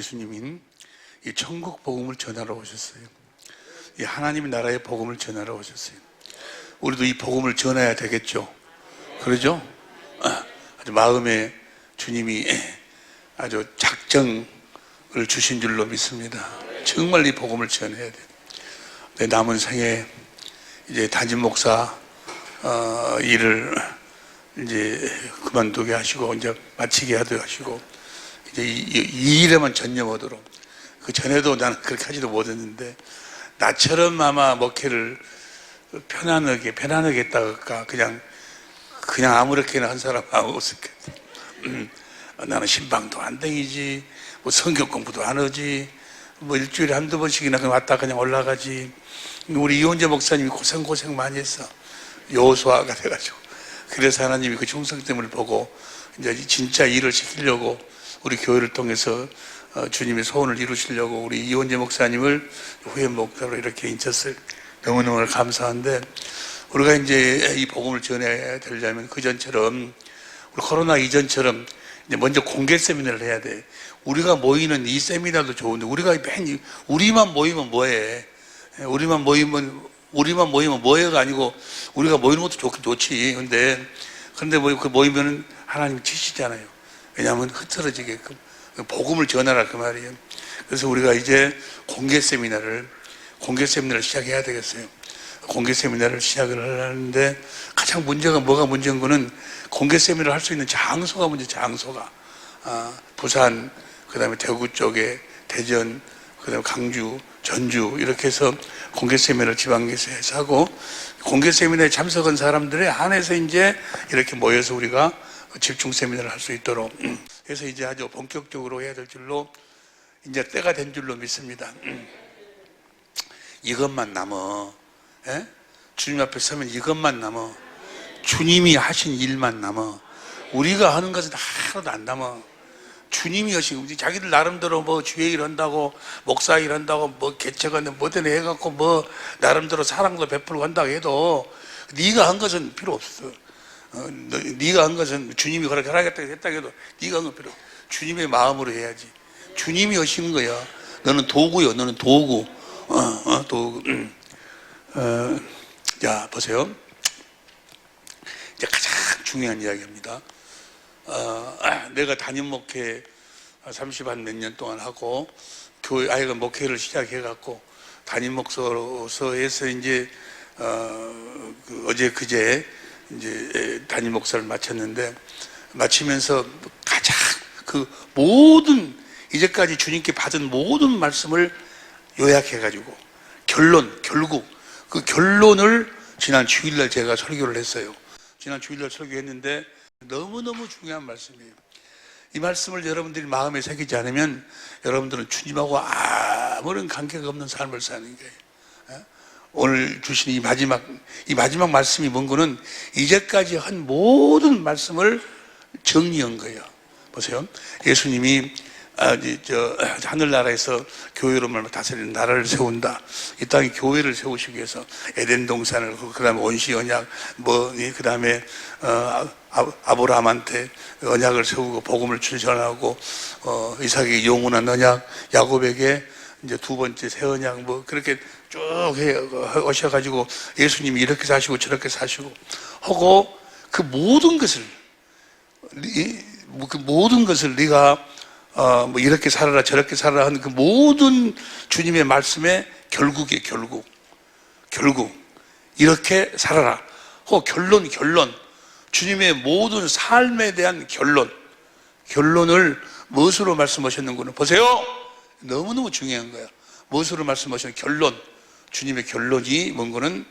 예수님인 이 천국 복음을 전하러 오셨어요. 이 하나님의 나라의 복음을 전하러 오셨어요. 우리도 이 복음을 전해야 되겠죠. 그러죠? 아주 마음에 주님이 아주 작정을 주신 줄로 믿습니다. 정말 이 복음을 전해야 돼요. 내 남은 생에 이제 담임 목사 일을 이제 그만두게 하시고 이제 마치게 하도록 하시고 이제 이 일에만 전념하도록. 그 전에도 나는 그렇게 하지도 못했는데 나처럼 아마 목회를 편안하게 했다가 그냥 아무렇게나 한 사람 없을 거야. 나는 신방도 안 댕기지, 뭐 성경 공부도 안 하지, 뭐 일주일에 한두 번씩이나 그냥 왔다 그냥 올라가지. 우리 이원재 목사님이 고생 많이 했어. 여호수아가 돼가지고. 그래서 하나님이 그 충성됨을 보고 이제 진짜 일을 시키려고 우리 교회를 통해서 주님의 소원을 이루시려고 우리 이원재 목사님을 후임 목사로 이렇게 인쳤어요. 너무너무 감사한데, 우리가 이제 이 복음을 전해야 되려면 그전처럼, 우리 코로나 이전처럼 이제 먼저 공개 세미나를 해야 돼. 우리가 모이는 이 세미나도 좋은데, 우리만 모이면 뭐해? 우리만 모이면 뭐해가 아니고, 우리가 모이는 것도 좋긴 좋지. 근데 그 모이면은 하나님 치시잖아요. 왜냐하면 흐트러지게끔. 복음을 전하라 그 말이에요. 그래서 우리가 이제 공개 세미나를 시작해야 되겠어요. 공개 세미나를 시작을 하려는데 가장 뭐가 문제인 거는 공개 세미나를 할 수 있는 장소가 문제. 장소가 부산, 그 다음에 대구 쪽에 대전, 그 다음에 강주, 전주 이렇게 해서 공개 세미나를 지방에서 해서 하고, 공개 세미나에 참석한 사람들에 한해서 이제 이렇게 모여서 우리가 집중 세미나를 할 수 있도록. 그래서 이제 아주 본격적으로 해야 될 줄로 이제 때가 된 줄로 믿습니다. 이것만 남어. 주님 앞에 서면 이것만 남어. 주님이 하신 일만 남어. 우리가 하는 것은 하나도 안 남어. 주님이 하신, 자기들 나름대로 뭐 주의 일 한다고, 목사 일 한다고, 뭐 개척하는 뭐든 해갖고 뭐 나름대로 사랑도 베풀고 한다고 해도 네가 한 것은 필요 없어. 네가 한 것은 주님이 그렇게 하겠다 해도 네가 한 건 필요 없어. 주님의 마음으로 해야지. 주님이 하신 거야. 너는 도구요. 너는 도구. 도구. 자, 보세요. 이제 가장 중요한 이야기입니다. 내가 담임 목회 30한 몇 년 동안 하고, 교회, 아이가 목회를 시작해갖고, 담임 목사로서 해서 이제, 어제 그제 이제 담임 목사를 마쳤는데, 마치면서 가장 이제까지 주님께 받은 모든 말씀을 요약해가지고, 결국, 그 결론을 지난 주일날 제가 설교를 했어요. 지난 주일날 설교했는데, 너무너무 중요한 말씀이에요. 이 말씀을 여러분들이 마음에 새기지 않으면 여러분들은 주님하고 아무런 관계가 없는 삶을 사는 거예요. 오늘 주신 이 마지막 말씀이 뭔 거는 이제까지 한 모든 말씀을 정리한 거예요. 보세요. 예수님이 하늘나라에서 교회로 다스리는 나라를 세운다. 이 땅에 교회를 세우시기 위해서 에덴 동산을, 그 다음에 온시 언약, 그 다음에 아브라함한테 언약을 세우고 복음을 전하고, 이삭에게 영원한 언약, 야곱에게 이제 두 번째 새 언약, 그렇게 쭉 오셔가지고 예수님이 이렇게 사시고 저렇게 사시고 하고, 그 모든 것을 네가 이렇게 살아라 저렇게 살아라 하는 그 모든 주님의 말씀의 결국이에요. 결국 이렇게 살아라. 결론 주님의 모든 삶에 대한 결론을 무엇으로 말씀하셨는구나. 보세요. 너무너무 중요한 거야. 무엇으로 말씀하셨는 결론. 주님의 결론이 뭔 거는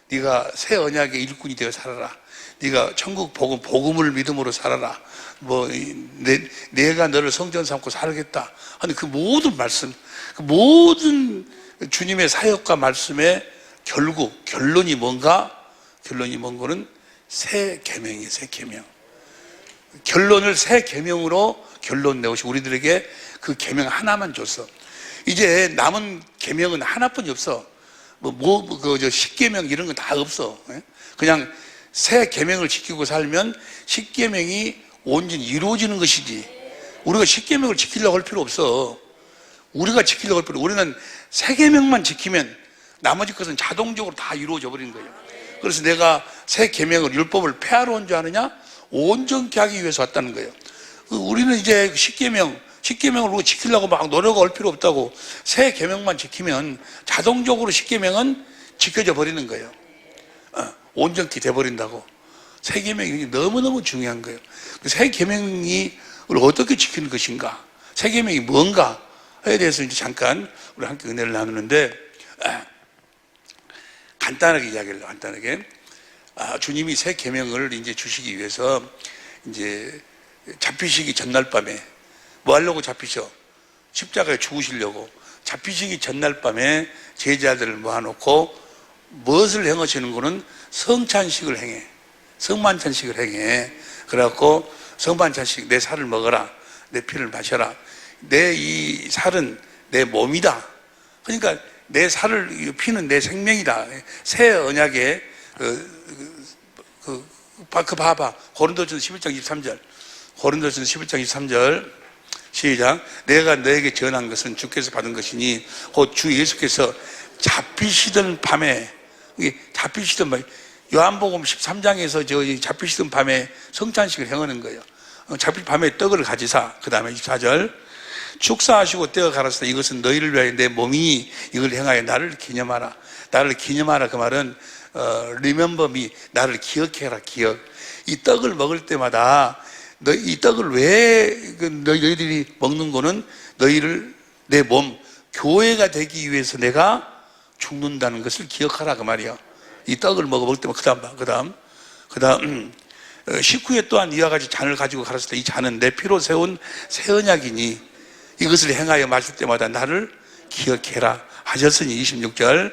네가 새 언약의 일꾼이 되어 살아라. 네가 천국 복음을 믿음으로 살아라. 내가 너를 성전 삼고 살겠다 하는 그 모든 말씀, 그 모든 주님의 사역과 말씀의 결론이 뭔가? 결론이 뭔 거는 새 계명이에요. 새 계명. 결론을 새 계명으로 결론 내오시고 우리들에게 그 계명 하나만 줬어. 이제 남은 계명은 하나뿐이 없어. 십계명 이런 건 다 없어. 그냥 새 계명을 지키고 살면 십계명이 온전히 이루어지는 것이지. 우리가 십계명을 지키려고 할 필요 없어. 우리가 지키려고 할 필요 없어. 우리는 세 계명만 지키면 나머지 것은 자동적으로 다 이루어져 버리는 거예요. 그래서 내가 세 계명을, 율법을 폐하러 온 줄 아느냐? 온전케 하기 위해서 왔다는 거예요. 우리는 이제 십계명을 우리가 지키려고 막 노력할 필요 없다고. 세 계명만 지키면 자동적으로 십계명은 지켜져 버리는 거예요. 온전케 돼 버린다고. 세 계명이 너무너무 중요한 거예요. 세 계명이 어떻게 지키는 것인가? 세 계명이 뭔가에 대해서 이제 잠깐 우리 함께 은혜를 나누는데, 간단하게 이야기를 간단하게. 주님이 새 계명을 이제 주시기 위해서 이제 잡히시기 전날 밤에 뭐 하려고 잡히셔? 십자가에 죽으시려고. 잡히시기 전날 밤에 제자들을 모아놓고 무엇을 행하시는 거는 성찬식을 행해. 성만찬식을 행해. 그래갖고 성만찬식, 내 살을 먹어라. 내 피를 마셔라. 내 이 살은 내 몸이다. 그러니까 내 살을, 피는 내 생명이다. 새 언약의 봐봐. 고린도전서 11장 23절. 고린도전서 11장 23절. 시작. 내가 너에게 전한 것은 주께서 받은 것이니 곧 주 예수께서 잡히시던 밤에, 이게 잡히시던 밤에, 요한복음 13장에서 잡히시던 밤에 성찬식을 행하는 거예요. 잡힐 밤에 떡을 가지사. 그 다음에 24절. 축사하시고 떼어 가라사대 이것은 너희를 위하여 내 몸이 이걸 행하여 나를 기념하라. 나를 기념하라. 그 말은 remember me, 나를 기억해라. 기억. 이 떡을 먹을 때마다 이 떡을 왜 너희들이 먹는 거는 너희를 내 몸 교회가 되기 위해서 내가 죽는다는 것을 기억하라. 그 말이야. 이 떡을 먹을 때마다. 그 다음 19회 또한 이와 같이 잔을 가지고 가라사대 이 잔은 내 피로 세운 새 언약이니 이것을 행하여 마실 때마다 나를 기억해라 하셨으니 26절.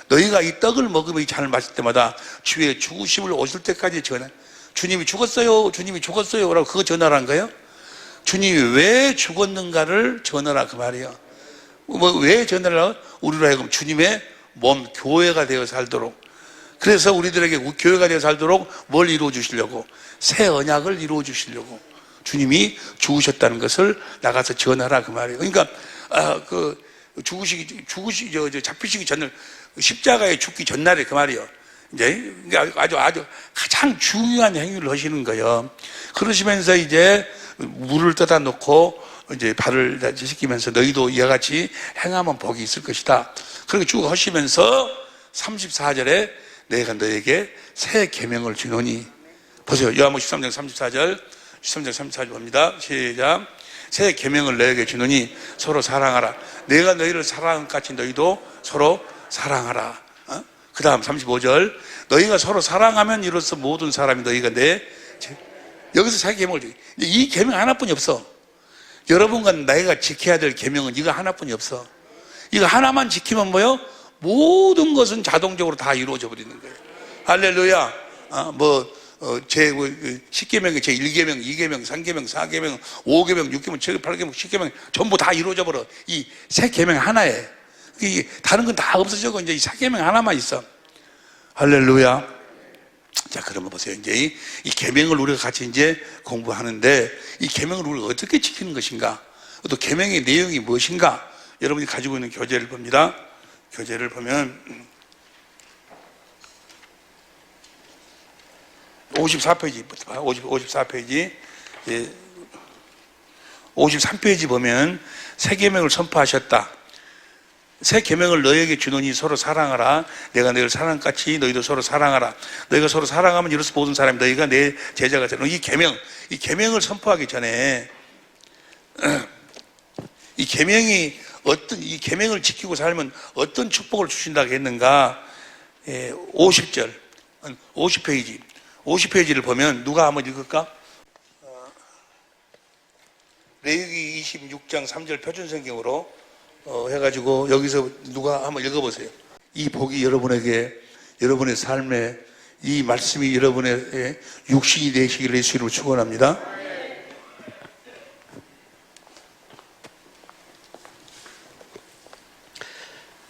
너희가 이 떡을 먹으며 이 잔을 마실 때마다 주의 죽으심을 오실 때까지 전해. 주님이 죽었어요. 주님이 죽었어요. 라고 그거 전하라는 거예요. 주님이 왜 죽었는가를 전하라. 그 말이에요. 왜 전하라? 우리로 하여금 주님의 몸, 교회가 되어 살도록. 그래서 우리들에게 교회가 되어 살도록 뭘 이루어 주시려고? 새 언약을 이루어 주시려고. 주님이 죽으셨다는 것을 나가서 전하라. 그 말이에요. 그러니까, 잡히시기 전날, 십자가에 죽기 전날에 그 말이에요. 이제, 아주 가장 중요한 행위를 하시는 거예요. 그러시면서 이제 물을 떠다 놓고 이제 발을 씻기면서 너희도 이와 같이 행하면 복이 있을 것이다. 그렇게 쭉 하시면서 34절에 내가 너에게 새 계명을 주노니. 보세요. 요한복음 13장 34절. 13장 34절 봅니다. 시작. 새 계명을 너에게 주노니 서로 사랑하라. 내가 너희를 사랑한 같이 너희도 서로 사랑하라. 그 다음 35절. 너희가 서로 사랑하면 이로써 모든 사람이 너희가 여기서 새 계명을 주. 이 계명 하나뿐이 없어. 여러분과 내가 지켜야 될 계명은 이거 하나뿐이 없어. 이거 하나만 지키면 뭐요? 모든 것은 자동적으로 다 이루어져 버리는 거예요. 할렐루야. 제10계명에 제1계명, 2계명, 3계명, 4계명, 5계명, 6계명, 7계명, 8계명, 10계명 전부 다 이루어져 버려. 이 세 계명 하나에. 다른 건 다 없어지고 이제 이 4계명 하나만 있어. 할렐루야. 자, 그러면 보세요. 이제 이 계명을 우리가 같이 이제 공부하는데 이 계명을 우리가 어떻게 지키는 것인가? 또 계명의 내용이 무엇인가? 여러분이 가지고 있는 교재를 봅니다. 교재를 보면 54페이지부터 봐요. 54페이지. 53페이지 보면 새 계명을 선포하셨다. 새 계명을 너희에게 주노니 서로 사랑하라. 내가 너희를 사랑같이 너희도 서로 사랑하라. 너희가 서로 사랑하면 이로써 모든 사람이 너희가 내 제자가 되는. 이 계명을 선포하기 전에 이 계명을 지키고 살면 어떤 축복을 주신다고 했는가? 50절, 50페이지. 50페이지를 보면 누가 한번 읽을까? 레위기 26장 3절 표준성경으로 해가지고 여기서 누가 한번 읽어보세요. 이 복이 여러분에게 여러분의 삶에 이 말씀이 여러분의 육신이 되시기를 예수 이름으로 축원합니다.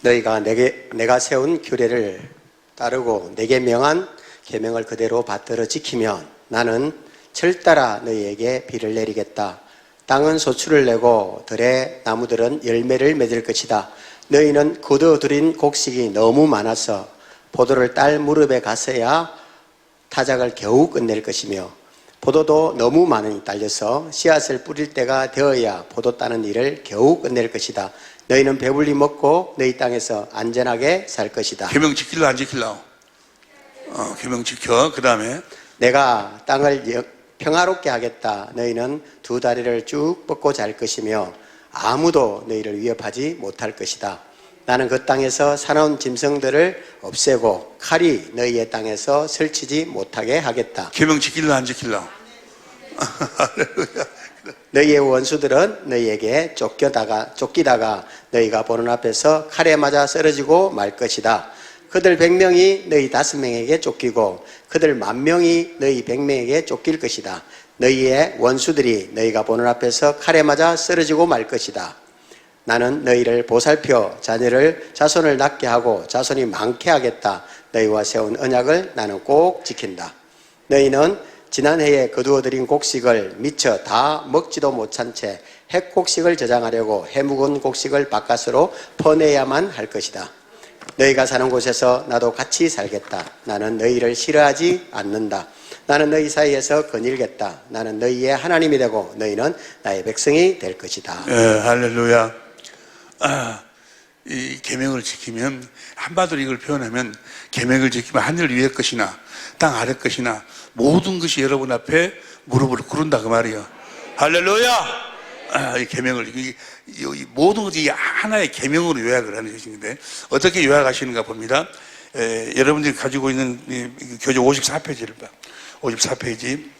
너희가 내가 세운 규례를 따르고 내게 명한 계명을 그대로 받들어 지키면 나는 철따라 너희에게 비를 내리겠다. 땅은 소출을 내고 들의 나무들은 열매를 맺을 것이다. 너희는 거두어들인 곡식이 너무 많아서 포도를 딸 무렵에 갔어야 타작을 겨우 끝낼 것이며 포도도 너무 많으니 딸려서 씨앗을 뿌릴 때가 되어야 포도 따는 일을 겨우 끝낼 것이다. 너희는 배불리 먹고 너희 땅에서 안전하게 살 것이다. 계명 지킬라 안 지킬라? 계명 지켜. 그 다음에 내가 땅을 평화롭게 하겠다. 너희는 두 다리를 쭉 뻗고 잘 것이며 아무도 너희를 위협하지 못할 것이다. 나는 그 땅에서 사나운 짐승들을 없애고 칼이 너희의 땅에서 설치지 못하게 하겠다. 계명 지킬라 안 지킬라? 할렐루야. 너희의 원수들은 너희에게 쫓기다가 너희가 보는 앞에서 칼에 맞아 쓰러지고 말 것이다. 그들 100명이 너희 5명에게 쫓기고 그들 10,000명이 너희 100명에게 쫓길 것이다. 너희의 원수들이 너희가 보는 앞에서 칼에 맞아 쓰러지고 말 것이다. 나는 너희를 보살펴 자손을 낳게 하고 자손이 많게 하겠다. 너희와 세운 언약을 나는 꼭 지킨다. 너희는 지난해에 거두어들인 곡식을 미처 다 먹지도 못한 채 핵곡식을 저장하려고 해묵은 곡식을 바깥으로 퍼내야만 할 것이다. 너희가 사는 곳에서 나도 같이 살겠다. 나는 너희를 싫어하지 않는다. 나는 너희 사이에서 거닐겠다. 나는 너희의 하나님이 되고 너희는 나의 백성이 될 것이다. 할렐루야. 이 계명을 지키면, 한마디로 이걸 표현하면 계명을 지키면 하늘 위의 것이나 땅 아래 것이나 모든 것이 여러분 앞에 무릎을 꿇는다 그 말이에요. 할렐루야. 이 계명을, 이 모든 것이 하나의 계명으로 요약을 하는 것인데 어떻게 요약하시는가 봅니다. 여러분들이 가지고 있는 교재 54페이지를 봐. 54페이지.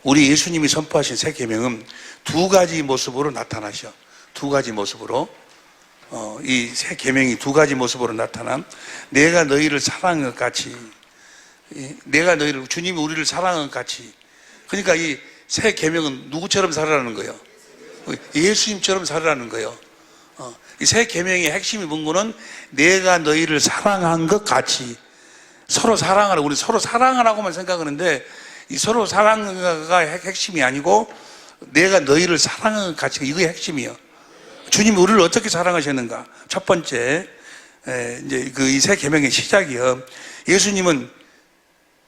우리 예수님이 선포하신 새 계명은 두 가지 모습으로 나타나셔. 두 가지 모습으로. 이 새 계명이 두 가지 모습으로 나타남. 내가 너희를 사랑한 것 같이, 주님이 우리를 사랑한 것 같이. 그러니까 이 새 계명은 누구처럼 살아라는 거예요? 예수님처럼 살아라는 거예요. 이 새 계명의 핵심이 뭔가는 내가 너희를 사랑한 것 같이. 서로 사랑하라. 우리 서로 사랑하라고만 생각하는데 이 서로 사랑가 핵심이 아니고 내가 너희를 사랑한 것 같이. 이게 핵심이에요. 주님이 우리를 어떻게 사랑하셨는가? 첫 번째, 이제 이 새 계명의 시작이요. 예수님은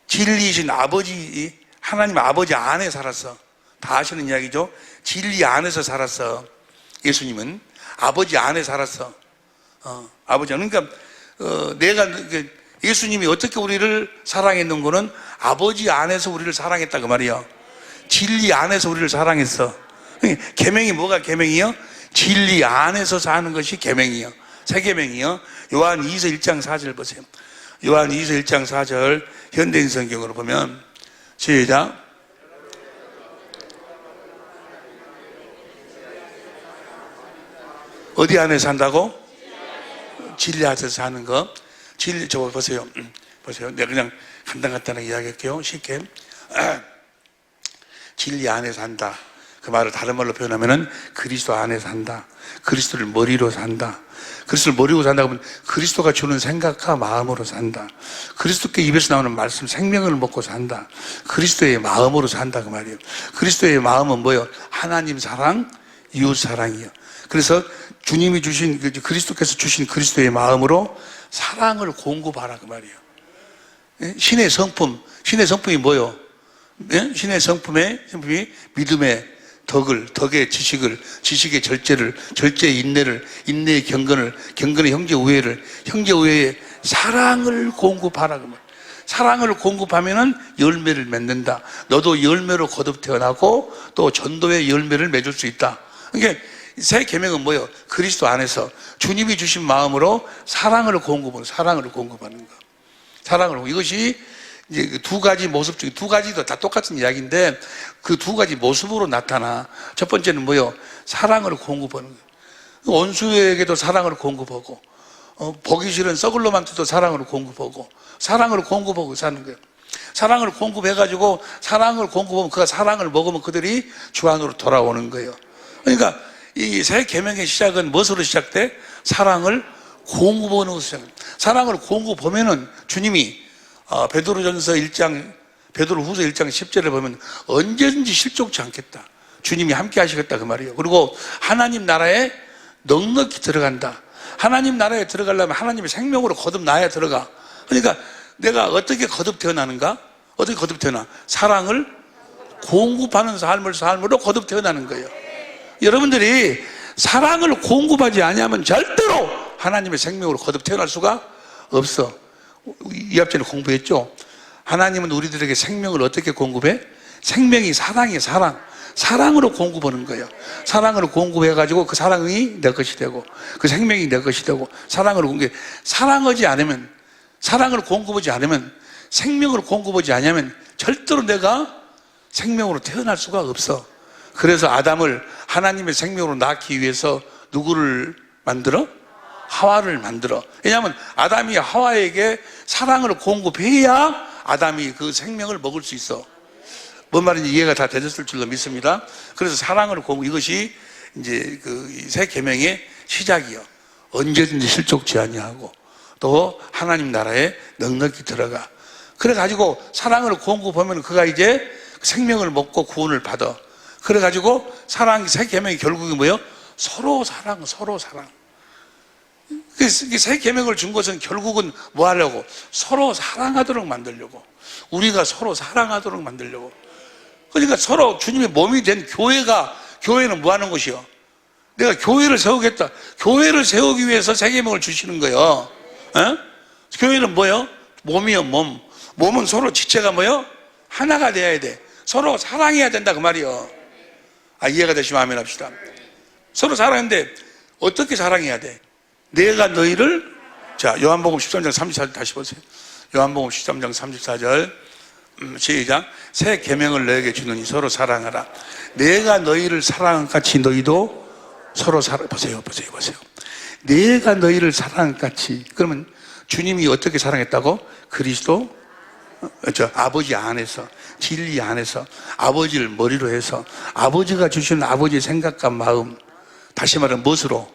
진리이신 아버지, 하나님 아버지 안에 살았어. 다 아시는 이야기죠? 진리 안에서 살았어. 예수님은 아버지 안에 살았어. 아버지. 그러니까, 예수님이 어떻게 우리를 사랑했는 거는 아버지 안에서 우리를 사랑했다 그 말이에요. 진리 안에서 우리를 사랑했어. 계명이 뭐가 계명이요? 진리 안에서 사는 것이 계명이요. 새 계명이요. 요한 2서 1장 4절 보세요. 요한 2서 1장 4절 현대인 성경으로 보면 시작. 어디 안에 산다고? 진리 안에서 사는 거. 진리, 저거 보세요. 보세요. 내가 그냥 간단하게 이야기할게요. 쉽게. 진리 안에 산다. 그 말을 다른 말로 표현하면은 그리스도 안에 산다. 그리스도를 머리로 산다. 그리스도를 머리로 산다고 하면 그리스도가 주는 생각과 마음으로 산다. 그리스도께 입에서 나오는 말씀 생명을 먹고 산다. 그리스도의 마음으로 산다 그 말이에요. 그리스도의 마음은 뭐예요? 하나님 사랑, 이웃 사랑이요. 그래서 주님이 주신, 그리스도께서 주신 그리스도의 마음으로 사랑을 공급하라 그 말이에요. 신의 성품이 뭐예요? 신의 성품이 믿음의 덕의 지식의 절제의 인내를, 인내의 경건의 형제 우애의 사랑을 공급하라 그 말이에요. 사랑을 공급하면은 열매를 맺는다. 너도 열매로 거듭 태어나고 또 전도의 열매를 맺을 수 있다. 그러니까 새 계명은 뭐예요? 그리스도 안에서 주님이 주신 마음으로 사랑을 공급하는 거. 이것이 이제 두 가지 모습 중에 두 가지도 다 똑같은 이야기인데 그 두 가지 모습으로 나타나. 첫 번째는 뭐예요? 사랑을 공급하는 거예요. 원수에게도 사랑을 공급하고, 보기 싫은 썩을 놈한테도 사랑을 공급하고 사는 거예요. 사랑을 공급해가지고 사랑을 공급하면 그가 사랑을 먹으면 그들이 주 안으로 돌아오는 거예요. 그러니까 이 새 계명의 시작은 무엇으로 시작돼? 사랑을 공급하는 것으로 시작합니다. 사랑을 공급하면은 주님이 베드로후서 1장 10절에 보면 언제든지 실족치 않겠다. 주님이 함께 하시겠다 그 말이에요. 그리고 하나님 나라에 넉넉히 들어간다. 하나님 나라에 들어가려면 하나님의 생명으로 거듭나야 들어가. 그러니까 내가 어떻게 거듭 태어나는가? 어떻게 거듭 태어나? 사랑을 공급하는 삶으로 거듭 태어나는 거예요. 여러분들이 사랑을 공급하지 아니하면 절대로 하나님의 생명으로 거듭 태어날 수가 없어. 이 앞전에 공부했죠. 하나님은 우리들에게 생명을 어떻게 공급해? 생명이 사랑이에요. 사랑으로 공급하는 거예요. 사랑으로 공급해가지고 그 사랑이 내 것이 되고 그 생명이 내 것이 되고 사랑으로 공급해. 사랑하지 않으면, 사랑을 공급하지 않으면, 생명을 공급하지 않으면 절대로 내가 생명으로 태어날 수가 없어. 그래서 아담을 하나님의 생명으로 낳기 위해서 누구를 만들어? 하와를 만들어. 왜냐하면 아담이 하와에게 사랑을 공급해야 아담이 그 생명을 먹을 수 있어. 뭔 말인지 이해가 다 되셨을 줄로 믿습니다. 그래서 사랑을 공급, 이것이 이제 그 새 계명의 시작이요. 언제든지 실족지 아니하고 또 하나님 나라에 넉넉히 들어가. 그래가지고 사랑을 공급하면 그가 이제 생명을 먹고 구원을 받아. 그래가지고 새 계명이 결국이 뭐예요? 서로 사랑. 새 계명을 준 것은 결국은 뭐 하려고? 서로 사랑하도록 만들려고. 우리가 서로 사랑하도록 만들려고. 그러니까 서로 주님의 몸이 된 교회는 뭐 하는 것이요? 내가 교회를 세우겠다. 교회를 세우기 위해서 새 계명을 주시는 거예요. 교회는 뭐예요? 몸이요, 몸. 몸은 서로 지체가 뭐예요? 하나가 돼야 돼. 서로 사랑해야 된다 그 말이요. 이해가 되시면 아멘 합시다. 서로 사랑하는데 어떻게 사랑해야 돼? 내가 너희를, 자, 요한복음 13장 34절 다시 보세요. 요한복음 13장 34절 시작. 새 계명을 너에게 주느니 서로 사랑하라. 내가 너희를 사랑한 같이 너희도 서로 보세요. 내가 너희를 사랑한 같이. 그러면 주님이 어떻게 사랑했다고? 그리스도 아버지 안에서, 진리 안에서 아버지를 머리로 해서 아버지가 주시는 아버지의 생각과 마음, 다시 말하면 무엇으로?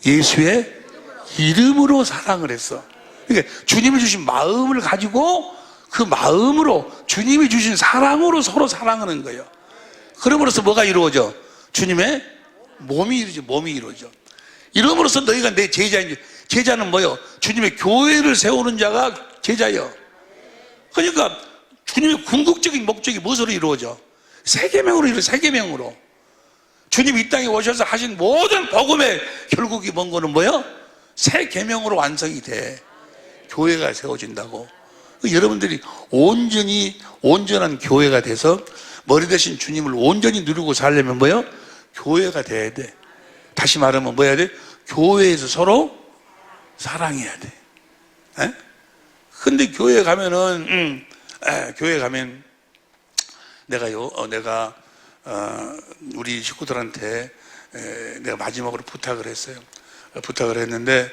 예수의 이름으로 사랑을 했어. 그러니까 주님이 주신 마음을 가지고 그 마음으로 주님이 주신 사랑으로 서로 사랑하는 거예요. 그럼으로써 뭐가 이루어져? 주님의 몸이 이루어져. 이름으로써 너희가 내 제자인지. 제자는 뭐예요? 주님의 교회를 세우는 자가 제자예요. 그러니까 주님의 궁극적인 목적이 무엇으로 이루어져? 새 계명으로. 주님이 이 땅에 오셔서 하신 모든 복음의 결국이 뭔 거는 뭐예요? 새 계명으로 완성이 돼. 교회가 세워진다고. 여러분들이 온전한 교회가 돼서 머리 대신 주님을 온전히 누리고 살려면 뭐예요? 교회가 돼야 돼. 다시 말하면 뭐 해야 돼? 교회에서 서로 사랑해야 돼. 근데 교회에 가면은 교회에 가면 내가 우리 식구들한테 내가 마지막으로 부탁을 했어요. 부탁을 했는데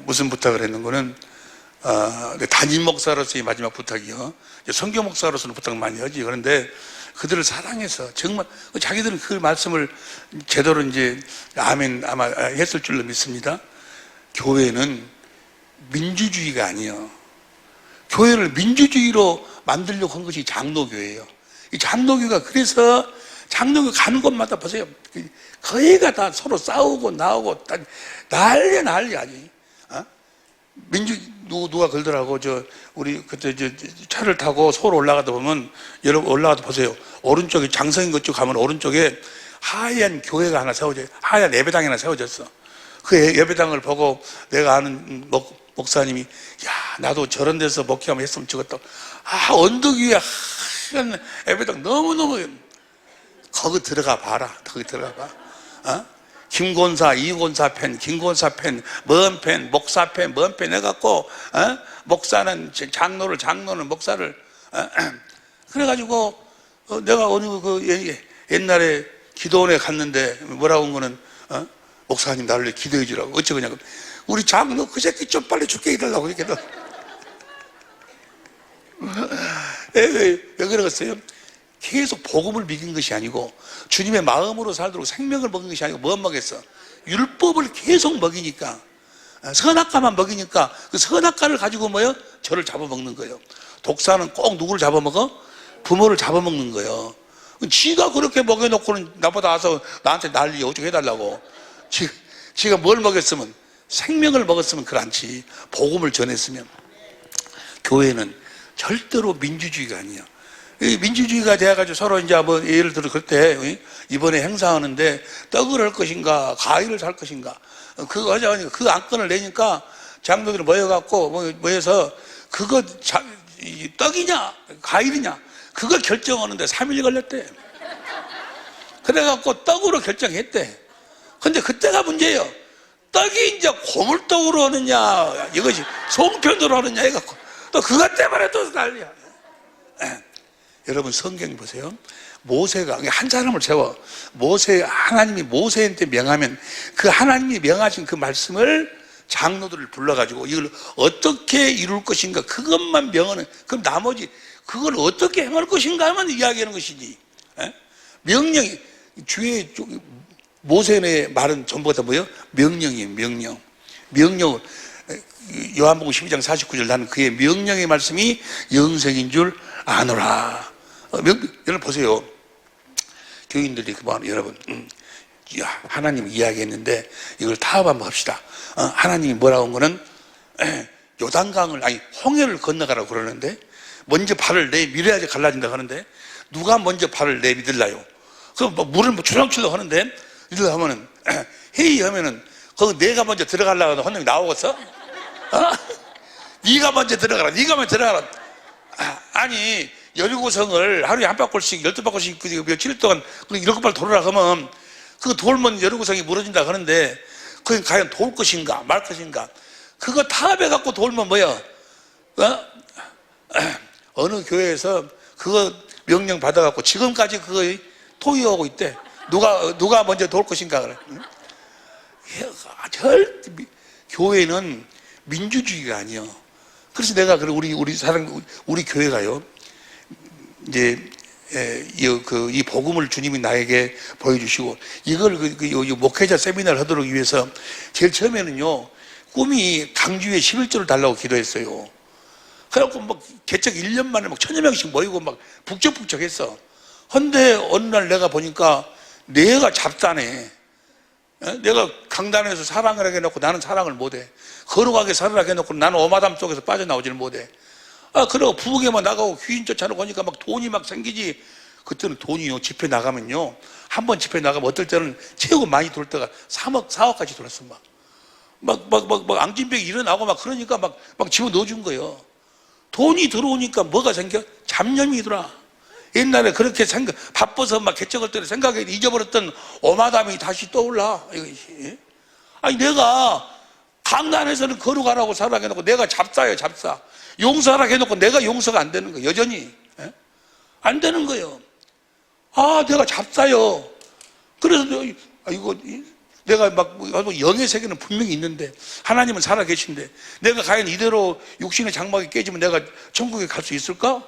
무슨 부탁을 했는 거는 담임 목사로서의 마지막 부탁이요. 선교 목사로서는 부탁 많이 하지. 그런데 그들을 사랑해서 정말 자기들은 그 말씀을 제대로 이제 아멘 아마 했을 줄로 믿습니다. 교회는 민주주의가 아니에요. 교회를 민주주의로 만들려고 한 것이 장로교예요. 이 장로교가 그래서 장로교 가는 곳마다 보세요. 거의가 다 서로 싸우고 나오고 난리 아니. 누가 그러더라고. 우리 그때 차를 타고 서울 올라가다 보면, 여러분 올라가다 보세요. 오른쪽에 장성인 것 쪽 가면 오른쪽에 하얀 교회가 하나 세워져, 하얀 예배당이 하나 세워졌어. 그 예배당을 보고 내가 아는 목사님이, 야, 나도 저런 데서 목회하면 했으면 좋겠다. 언덕 위에 하얀 예배당 너무너무, 거기 들어가 봐라. 김권사, 이권사 팬, 김권사 팬, 뭔 팬, 목사 팬, 뭔 팬 해갖고, 목사는 장로는 목사를, 그래가지고, 내가 어느 옛날에 기도원에 갔는데, 뭐라고 한 거는, 목사님 나를 기도해 주라고. 어쩌 그냐고. 우리 장로 그 새끼 좀 빨리 죽게 해달라고, 이렇게. 왜 그러겠어요? 계속 복음을 믿은 것이 아니고 주님의 마음으로 살도록 생명을 먹인 것이 아니고 뭐 먹였어? 율법을 계속 먹이니까, 선악과만 먹이니까 그 선악과를 가지고 뭐요? 저를 잡아먹는 거예요. 독사는 꼭 누구를 잡아먹어? 부모를 잡아먹는 거예요. 지가 그렇게 먹여놓고는 나보다 와서 나한테 난리 어쩌고 해달라고. 지가 뭘 먹였으면, 생명을 먹었으면 그렇지. 복음을 전했으면. 교회는 절대로 민주주의가 아니야. 이 민주주의가 돼가지고 서로 이제 뭐 예를 들어 그때 이번에 행사하는데 떡을 할 것인가 가위를 살 것인가 그거 하자니까 그 안건을 내니까 장로들이 모여갖고 모여서 그거 떡이냐 가위냐 그거 결정하는데 3일 걸렸대. 그래갖고 떡으로 결정했대. 근데 그때가 문제예요. 떡이 이제 고물떡으로 하느냐 이것이 송편으로 하느냐 해갖고 또 그것 때문에 또 난리야. 여러분 성경 보세요. 모세가 한 사람을 세워 하나님이 모세한테 명하면 그 하나님이 명하신 그 말씀을 장로들을 불러가지고 이걸 어떻게 이룰 것인가 그것만 명하는. 그럼 나머지 그걸 어떻게 행할 것인가만 이야기하는 것이지. 명령이 주의 모세의 말은 전부 다 뭐예요? 명령이에요. 명령을 요한복음 12장 49절 나는 그의 명령의 말씀이 영생인 줄 아노라. 여러분 보세요. 교인들이 그만 여러분 하나님 이야기했는데 이걸 타협 한번 합시다. 하나님이 뭐라고 한 거는 요단강을 아니 홍해를 건너가라고 그러는데 먼저 발을 내밀어야지 갈라진다 하는데 누가 먼저 발을 내밀을라요? 그럼 물을 출렁출렁 하는데 이러다 하면은 회의하면은 거기 내가 먼저 들어가려고 하는 한 명이 나오겠어? 네가 먼저 들어가라. 아니 여리고성을 하루에 한 바퀴씩 12바퀴씩 며칠 동안 7발 돌으라 하면 그거 돌면 여리고성이 무너진다 하는데 그게 과연 돌 것인가 말 것인가 그거 타협해갖고 돌면 뭐야? 어느 교회에서 그거 명령 받아갖고 지금까지 그거 토의하고 있대. 누가 먼저 돌 것인가 그래. 교회는 민주주의가 아니야. 그래서 내가 우리 교회가요. 이제 이 복음을 주님이 나에게 보여주시고 이걸 목회자 세미나를 하도록 위해서 제일 처음에는요 꿈이 강주에 11조를 달라고 기도했어요. 그래갖고 막 개척 1년 만에 막 1000여 명씩 모이고 막 북적북적했어. 근데 어느 날 내가 보니까 내가 잡다네. 내가 강단에서 사랑을 하게 해놓고 나는 사랑을 못해. 거룩하게 살으라 해놓고 나는 오마담 속에서 빠져나오지를 못해. 그리고 부엌에만 나가고 귀인 쫓아놓고 하니까 막 돈이 막 생기지. 그때는 돈이요 집회 나가면요 한 번 집회 나가면 어떨 때는 최고 많이 돌 때가 3억 4억까지 돌았어. 막 앙진병이 일어나고 막 그러니까 막 집어 넣어준 거예요. 돈이 들어오니까 뭐가 생겨? 잡념이 들어와. 옛날에 그렇게 바빠서 막 개척할 때는 생각에 잊어버렸던 오마담이 다시 떠올라. 이것이. 아니 내가 강단에서는 거룩하라고 살아 해놓고 내가 잡사예요 잡사. 용서하라 해놓고 내가 용서가 안 되는 거예요 여전히. 안 되는 거예요. 내가 잡사요. 그래서 이거 내가 영의 세계는 분명히 있는데 하나님은 살아 계신데 내가 과연 이대로 육신의 장막이 깨지면 내가 천국에 갈 수 있을까?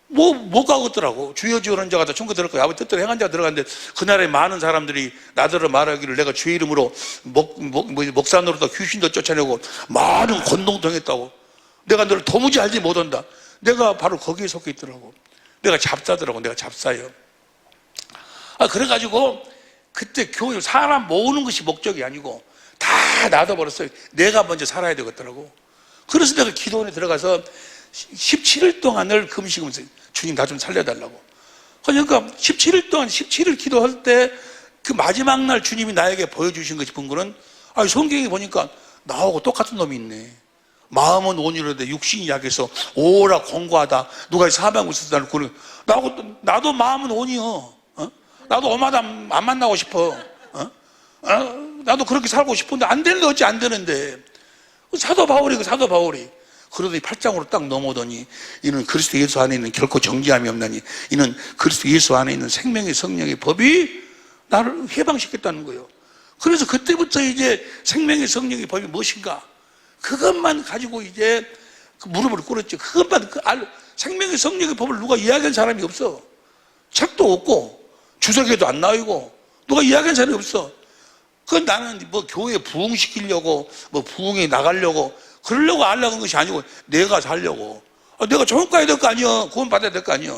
못 가겠더라고. 주여 주여 하는 자가 다 천국에 들어갈 거야. 아버지 뜻대로 행한 자가 들어갔는데 그날에 많은 사람들이 나더러 말하기를 내가 주의 이름으로 목산으로도 귀신도 쫓아내고 많은 권동통했다고. 내가 너를 도무지 알지 못한다. 내가 바로 거기에 속해 있더라고. 내가 잡사더라고. 내가 잡사요. 그래가지고 그때 교회 사람 모으는 것이 목적이 아니고 다 놔둬버렸어요. 내가 먼저 살아야 되겠더라고. 그래서 내가 기도원에 들어가서 17일 동안을 금식하면서 주님 나 좀 살려달라고. 그러니까 17일 동안 17일 기도할 때 그 마지막 날 주님이 나에게 보여주신 것이 본 거는 성경에 보니까 나하고 똑같은 놈이 있네. 마음은 온유로되 육신이 약해서 오라 공고하다. 누가 사방을 쓰다 그래. 나도 마음은 온이요. 나도 오마담 안 만나고 싶어. 나도 그렇게 살고 싶은데 안 되는데 어찌 안 되는데. 사도 바울이 그러더니 8장으로 딱 넘어오더니 이는 그리스도 예수 안에 있는 결코 정죄함이 없나니 이는 그리스도 예수 안에 있는 생명의 성령의 법이 나를 해방시켰다는 거예요. 그래서 그때부터 이제 생명의 성령의 법이 무엇인가 그것만 가지고 이제 무릎을 꿇었죠. 그것만 생명의 성령의 법을 누가 이야기한 사람이 없어. 책도 없고 주석에도 안 나오고 누가 이야기한 사람이 없어. 그건 나는 교회 부흥시키려고 부흥에 나가려고 그러려고 하려고 한 것이 아니고 내가 살려고. 내가 좋은 거 해야 될 거 아니야. 구원 받아야 될 거 아니야.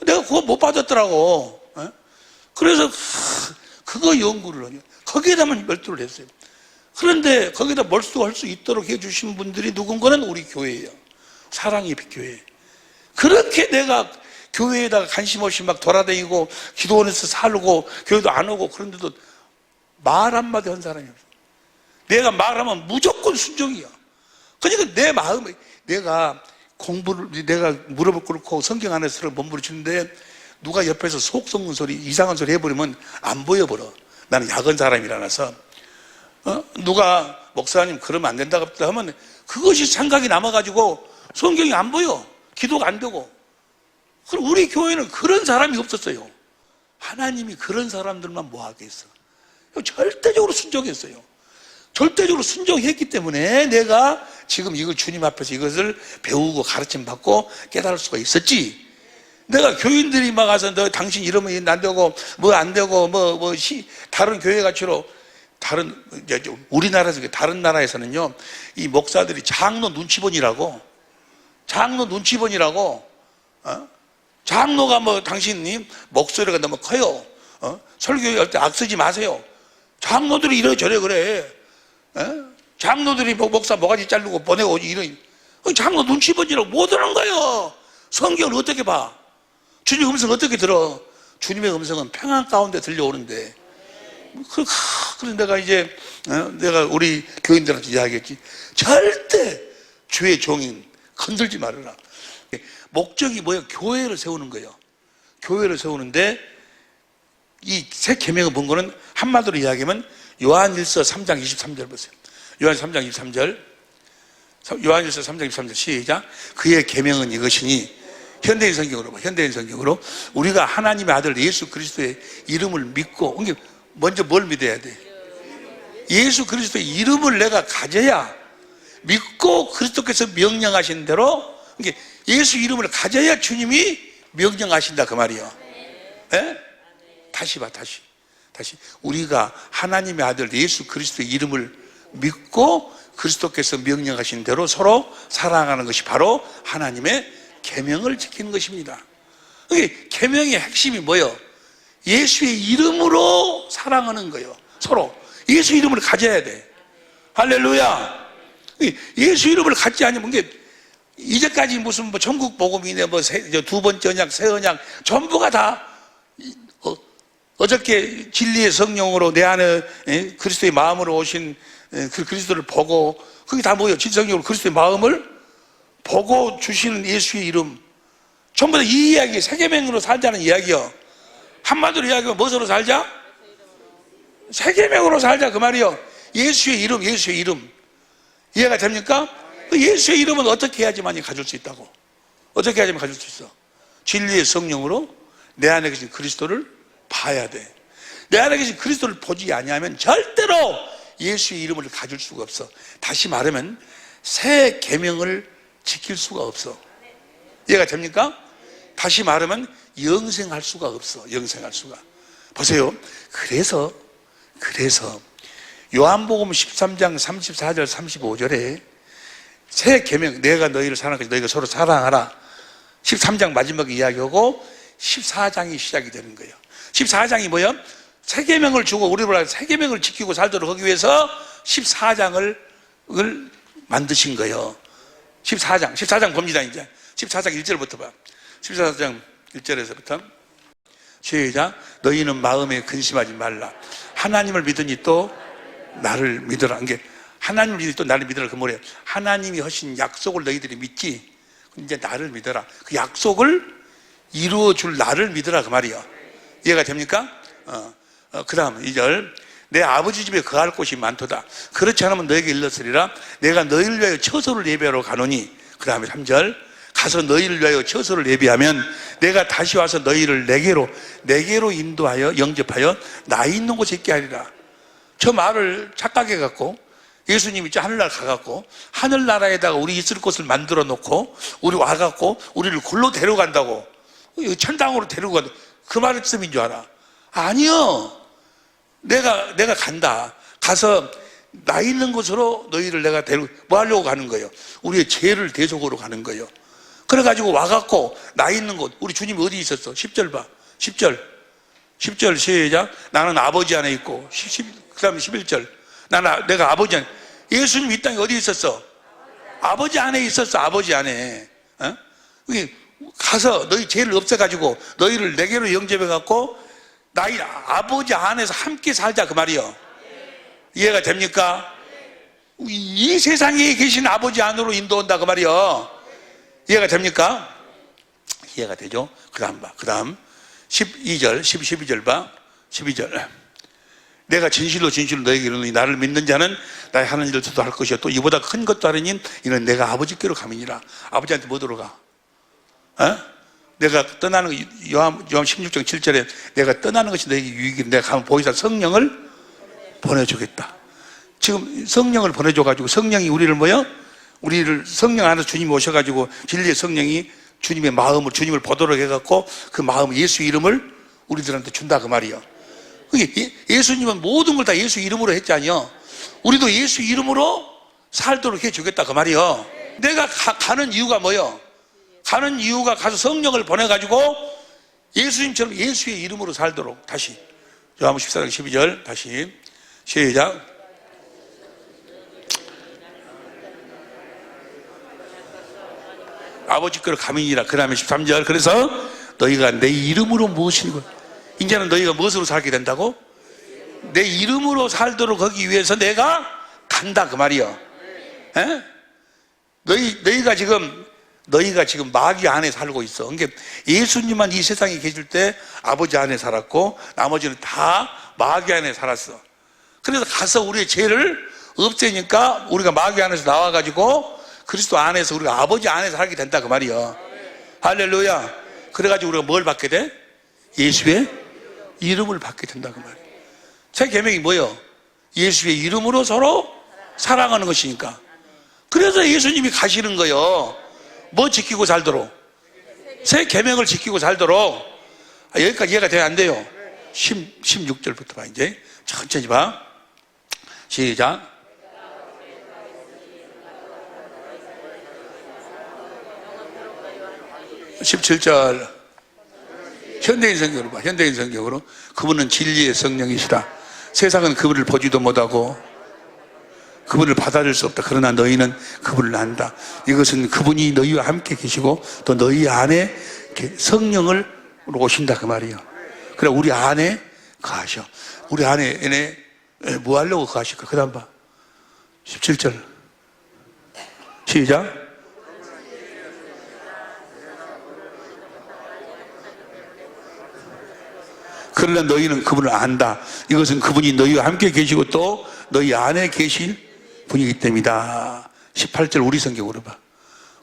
내가 그거 못 받았더라고. 그래서 그거 연구를 하냐. 거기에다만 열두를 했어요. 그런데 거기다 몰두할 수 있도록 해주신 분들이 누군가는 우리 교회예요. 사랑의 교회. 그렇게 내가 교회에다가 관심 없이 막 돌아다니고 기도원에서 살고 교회도 안 오고 그런데도 말 한마디 한 사람이 없어. 내가 말하면 무조건 순종이야. 그러니까 내 마음에 내가 공부를 내가 무릎을 꿇고 성경 안에서 몸부림치는데 누가 옆에서 속 썩는 소리 이상한 소리 해버리면 안 보여버려. 나는 야근 사람이라서 누가 목사님 그러면 안 된다고 하면 그것이 생각이 남아가지고 성경이 안 보여. 기도가 안 되고. 그럼 우리 교회는 그런 사람이 없었어요. 하나님이 그런 사람들만 모아겠어. 절대적으로 순종했어요. 절대적으로 순종했기 때문에 내가 지금 이걸 주님 앞에서 이것을 배우고 가르침 받고 깨달을 수가 있었지. 내가 교인들이 막 와서 너 당신 이러면 안 되고 뭐 안 되고 다른 교회 가치로 다른 우리나라에서 다른 나라에서는요 이 목사들이 장로 눈치본이라고 장로가 뭐 당신님 목소리가 너무 커요. 설교할 때 악쓰지 마세요. 장로들이 이래저래 그래. 장로들이 목사 모가지 자르고 보내고 이런 장로 눈치본이라고 못 하는 거예요. 성경을 어떻게 봐? 주님 음성 어떻게 들어? 주님의 음성은 평안 가운데 들려오는데. 그래서 내가 이제 내가 우리 교인들한테 이야기했지. 절대 주의 종인 건들지 말아라. 목적이 뭐예요? 교회를 세우는 거예요. 교회를 세우는데 이 새 계명의 본거는 한마디로 이야기하면 요한일서 3장 23절 보세요. 요한일서 3장 23절. 요한일서 3장 23절 시작. 그의 계명은 이것이니 현대인 성경으로 우리가 하나님의 아들 예수 그리스도의 이름을 믿고 먼저 뭘 믿어야 돼? 예수 그리스도의 이름을 내가 가져야 믿고 그리스도께서 명령하신 대로 예수 이름을 가져야 주님이 명령하신다 그 말이에요. 네? 다시 우리가 하나님의 아들 예수 그리스도의 이름을 믿고 그리스도께서 명령하신 대로 서로 사랑하는 것이 바로 하나님의 계명을 지키는 것입니다. 계명의 핵심이 뭐예요? 예수의 이름으로 사랑하는 거예요. 서로 예수 이름을 가져야 돼. 할렐루야. 예수 이름을 갖지 않으면 이제까지 무슨 천국 복음이네 두 번째 언약 새 언약 전부가 다 어저께 진리의 성령으로 내 안에 그리스도의 마음으로 오신 그 그리스도를 보고 그게 다 뭐예요? 진성령으로 그리스도의 마음을 보고 주시는 예수의 이름 전부 다 이 이야기 세계명으로 살자는 이야기요. 한마디로 이야기하면 무엇으로 살자? 세계명으로 살자 그 말이요. 예수의 이름 이해가 됩니까? 그 예수의 이름은 어떻게 해야지만 가질 수 있다고? 어떻게 해야지만 가질 수 있어? 진리의 성령으로 내 안에 계신 그리스도를 봐야 돼. 내 안에 계신 그리스도를 보지 아니하면 절대로 예수의 이름을 가질 수가 없어. 다시 말하면 새 계명을 지킬 수가 없어. 이해가 됩니까? 다시 말하면 영생할 수가 없어. 영생할 수가. 보세요. 그래서 요한복음 13장 34절 35절에 새 계명 내가 너희를 사랑하고 너희가 서로 사랑하라 13장 마지막에 이야기하고 14장이 시작이 되는 거예요. 14장이 뭐예요? 새 계명을 주고 우리를 새 계명을 지키고 살도록 하기 위해서 14장을 만드신 거예요. 14장 봅니다. 이제 14장 1절부터 봐. 14장 1절에서부터 시작. 너희는 마음에 근심하지 말라. 하나님을 믿으니 또 나를 믿어라. 이게 하나님을 믿으니 또 나를 믿어라. 그 뭐래요? 하나님이 하신 약속을 너희들이 믿지. 이제 나를 믿어라. 그 약속을 이루어줄 나를 믿어라. 그 말이에요. 이해가 됩니까? 그 다음 2절. 내 아버지 집에 거할 곳이 많도다. 그렇지 않으면 너에게 일렀으리라. 내가 너희를 위하여 처소를 예비하러 가노니. 그 다음에 3절. 가서 너희를 위하여 처소를 예비하면 내가 다시 와서 너희를 내게로 인도하여 영접하여 나 있는 곳에 있게 하리라. 저 말을 착각해 갖고 예수님이 하늘나라 가갖고 하늘나라에다가 우리 있을 곳을 만들어 놓고 우리 와갖고 우리를 골로 데려간다고 천당으로 데려간다. 그 말씀인 줄 알아. 아니요. 내가 간다. 가서 나 있는 곳으로 너희를 내가 뭐 하려고 가는 거예요? 우리의 죄를 대속으로 가는 거예요. 그래가지고 와갖고 나 있는 곳, 우리 주님이 어디 있었어? 10절 봐. 10절 시작. 나는 아버지 안에 있고, 그 다음에 11절. 내가 아버지 안에. 예수님 이 땅에 어디 있었어? 아버지 안에 있었어. 아버지 안에. 어? 가서 너희 죄를 없애가지고 너희를 내게로 영접해갖고 나의 아버지 안에서 함께 살자 그 말이요. 이해가 됩니까? 이 세상에 계신 아버지 안으로 인도한다 그 말이요. 이해가 됩니까? 이해가 되죠? 그 다음 12절 12절 봐. 12절. 내가 진실로 너에게 이르노니 나를 믿는 자는 나의 하는 일을 저도 할 것이요 또 이보다 큰 것도 하느니 이는 내가 아버지께로 가미니라. 아버지한테 뭐 들어가? 어? 내가 떠나는 거, 요한 16장 7절에 내가 떠나는 것이 너에게 유익이니 내가 가면 보이사 성령을 보내주겠다. 지금 성령을 보내줘가지고 성령이 우리를 우리를 성령 안에서 주님이 오셔가지고 진리의 성령이 주님의 마음을 주님을 보도록 해갖고 그 마음 예수 이름을 우리들한테 준다 그 말이요. 예수님은 모든 걸 다 예수 이름으로 했잖아요. 우리도 예수 이름으로 살도록 해주겠다 그 말이요. 내가 가는 이유가 뭐요? 가는 이유가 가서 성령을 보내가지고 예수님처럼 예수의 이름으로 살도록. 다시 요한복음 14장 12절 다시 시작. 아버지께로 가민이라. 그 다음에 13절. 그래서 너희가 내 이름으로 무엇이고 이제는 너희가 무엇으로 살게 된다고? 내 이름으로 살도록 하기 위해서 내가 간다 그 말이요. 에? 너희가 지금 마귀 안에 살고 있어. 그러니까 예수님만 이 세상에 계실 때 아버지 안에 살았고 나머지는 다 마귀 안에 살았어. 그래서 가서 우리의 죄를 없애니까 우리가 마귀 안에서 나와가지고 그리스도 안에서 우리가 아버지 안에서 살게 된다 그 말이요. 할렐루야. 그래가지고 우리가 뭘 받게 돼? 예수의 이름을 받게 된다 그 말이에요. 새 계명이 뭐예요? 예수의 이름으로 서로 사랑하는 것이니까. 그래서 예수님이 가시는 거예요. 뭐 지키고 살도록? 새 계명을 지키고 살도록. 여기까지 이해가 돼야 안 돼요? 16절부터 봐. 이제 천천히 봐. 시작. (17절) 현대인 성경으로 봐. 현대인 성경으로. 그분은 진리의 성령이시라. 세상은 그분을 보지도 못하고 그분을 받아들일 수 없다. 그러나 너희는 그분을 안다. 이것은 그분이 너희와 함께 계시고 또 너희 안에 성령을 오신다 그 말이에요. 그래 우리 안에 거하셔. 우리 안에 뭐 하려고 거하실까? 그 다음 봐. 17절 시작. 그러나 너희는 그분을 안다. 이것은 그분이 너희와 함께 계시고 또 너희 안에 계신 분이기 때문이다. 18절 우리 성경으로 봐.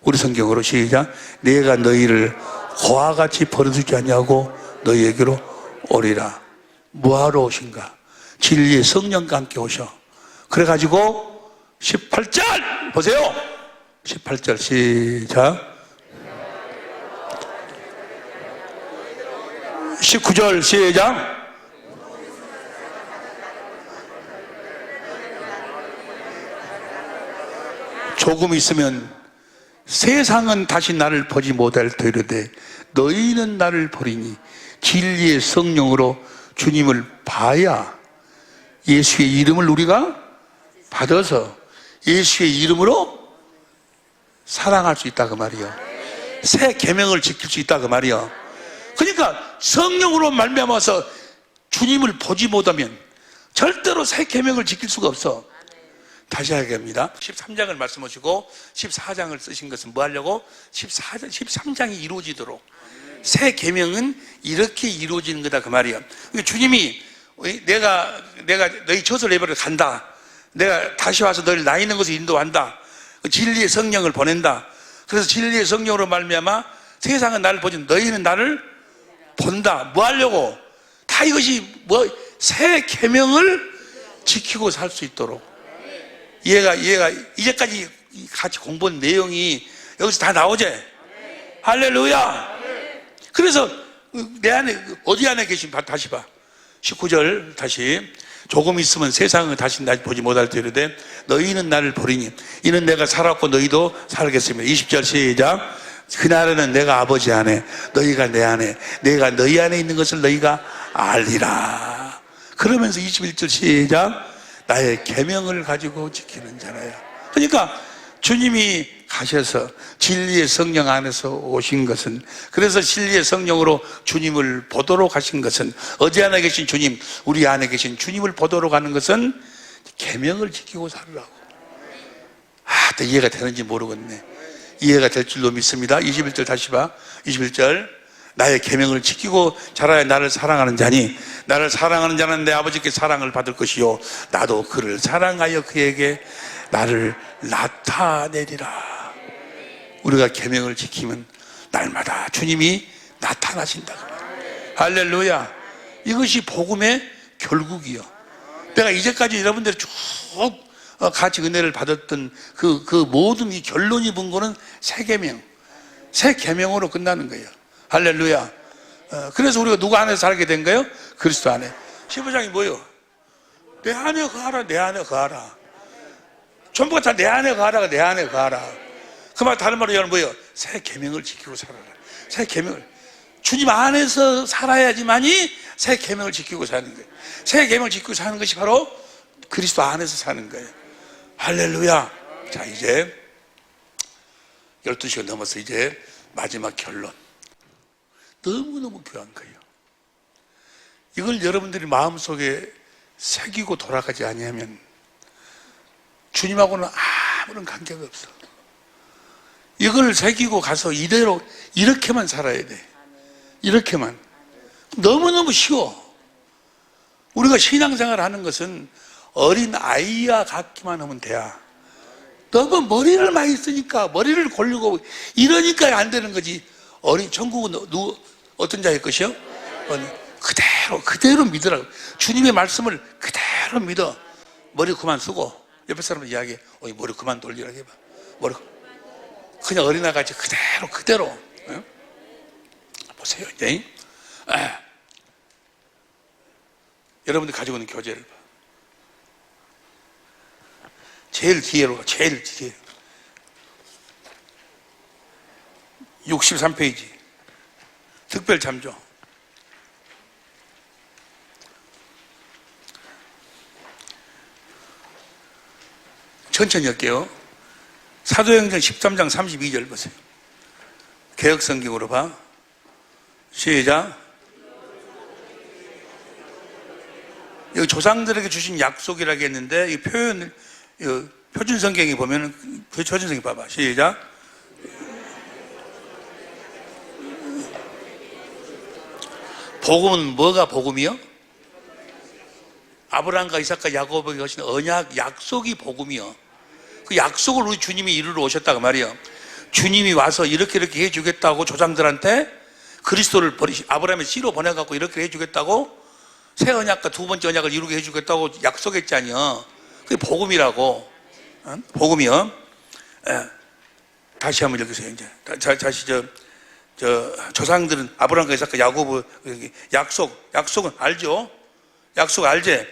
우리 성경으로 시작. 내가 너희를 고와 같이 버려두지 않냐고 너희에게로 오리라. 뭐하러 오신가? 진리의 성령과 함께 오셔. 그래가지고 18절 보세요. 18절 시작. 19절 시작. 조금 있으면 세상은 다시 나를 보지 못할 터이르되 너희는 나를 보리니 진리의 성령으로 주님을 봐야 예수의 이름을 우리가 받아서 예수의 이름으로 사랑할 수 있다 그 말이요. 새 계명을 지킬 수 있다 그 말이요. 그러니까 성령으로 말미암아서 주님을 보지 못하면 절대로 새 계명을 지킬 수가 없어. 다시 하겠습니다. 13장을 말씀하시고 14장을 쓰신 것은 뭐 하려고? 13장이 이루어지도록. 새 계명은 이렇게 이루어지는 거다 그 말이야. 주님이 내가 너희 처소를 예배를 간다. 내가 다시 와서 너희를 나 있는 곳에 인도한다. 진리의 성령을 보낸다. 그래서 진리의 성령으로 말미암아 세상은 나를 보지 너희는 나를 본다. 뭐 하려고? 다 이것이 새 계명을 지키고 살 수 있도록. 얘가 이제까지 같이 공부한 내용이 여기서 다 나오지? 할렐루야. 그래서 내 안에 어디 안에 계신 다시 봐. 19절 다시. 조금 있으면 세상은 다시 날 보지 못할 터이르되 너희는 나를 보리니 이는 내가 살았고 너희도 살겠습니다. 20절 시작. 그날에는 내가 아버지 안에, 너희가 내 안에, 내가 너희 안에 있는 것을 너희가 알리라. 그러면서 21절 시작. 나의 계명을 가지고 지키는 자라야. 그러니까 주님이 가셔서 진리의 성령 안에서 오신 것은, 그래서 진리의 성령으로 주님을 보도록 하신 것은, 어디 안에 계신 주님, 우리 안에 계신 주님을 보도록 하는 것은 계명을 지키고 살으라고. 또 이해가 되는지 모르겠네. 이해가 될 줄로 믿습니다. 21절 다시 봐. 21절. 나의 계명을 지키고 자라야 나를 사랑하는 자니, 나를 사랑하는 자는 내 아버지께 사랑을 받을 것이요 나도 그를 사랑하여 그에게 나를 나타내리라. 우리가 계명을 지키면 날마다 주님이 나타나신다. 할렐루야. 이것이 복음의 결국이요. 내가 이제까지 여러분들이 쭉 같이 은혜를 받았던 그 모든 이 결론이 본 거는 새 계명, 새 계명으로 끝나는 거예요. 할렐루야. 그래서 우리가 누구 안에서 살게 된 거예요? 그리스도 안에. 15장이 뭐예요? 내 안에 거하라, 내 안에 거하라. 전부가 다 내 안에 거하라가 내 안에 거하라. 그 말 다른 말로 얘기하면 뭐예요? 새 계명을 지키고 살아라. 새 계명을. 주님 안에서 살아야지만이 새 계명을 지키고 사는 거예요. 새 계명을 지키고 사는 것이 바로 그리스도 안에서 사는 거예요. 할렐루야. 자, 이제 12시가 넘어서 이제 마지막 결론. 너무너무 귀한 거예요. 이걸 여러분들이 마음속에 새기고 돌아가지 아니하면 주님하고는 아무런 관계가 없어. 이걸 새기고 가서 이대로 이렇게만 살아야 돼. 이렇게만. 너무너무 쉬워. 우리가 신앙생활을 하는 것은 어린 아이와 같기만 하면 돼야. 너무 머리를 많이 쓰니까 머리를 골리고 이러니까 안 되는 거지. 천국은 누구 어떤 자의 것이요? 그대로 믿으라고. 주님의 말씀을 그대로 믿어. 머리 그만 쓰고 옆에 사람을 이야기해. 머리 그만 돌리라고 해봐. 머리 그냥 어린아이같이 그대로. 네? 보세요. 이제 여러분들 가지고 있는 교재를 봐. 제일 뒤에 63페이지 특별 참조. 천천히 할게요. 사도행전 13장 32절 보세요. 개역성경으로 봐. 시작. 여기 조상들에게 주신 약속이라고 했는데 이 표현, 표준 성경에 보면은 표준 성경 봐봐. 시작. 복음은 뭐가 복음이요? 아브라함과 이삭과 야곱에게 하신 언약, 약속이 복음이요. 그 약속을 우리 주님이 이루러 오셨다고 말이요. 주님이 와서 이렇게 해주겠다고 조상들한테 그리스도를 아브라함의 씨로 보내갖고 이렇게 해주겠다고 새 언약과 두 번째 언약을 이루게 해주겠다고 약속했잖아요. 그게 복음이라고. 복음이요. 다시 한번 읽으세요. 이제 다시 조상들은 아브라함과 이삭과 야곱 약속은 알죠? 약속 알지?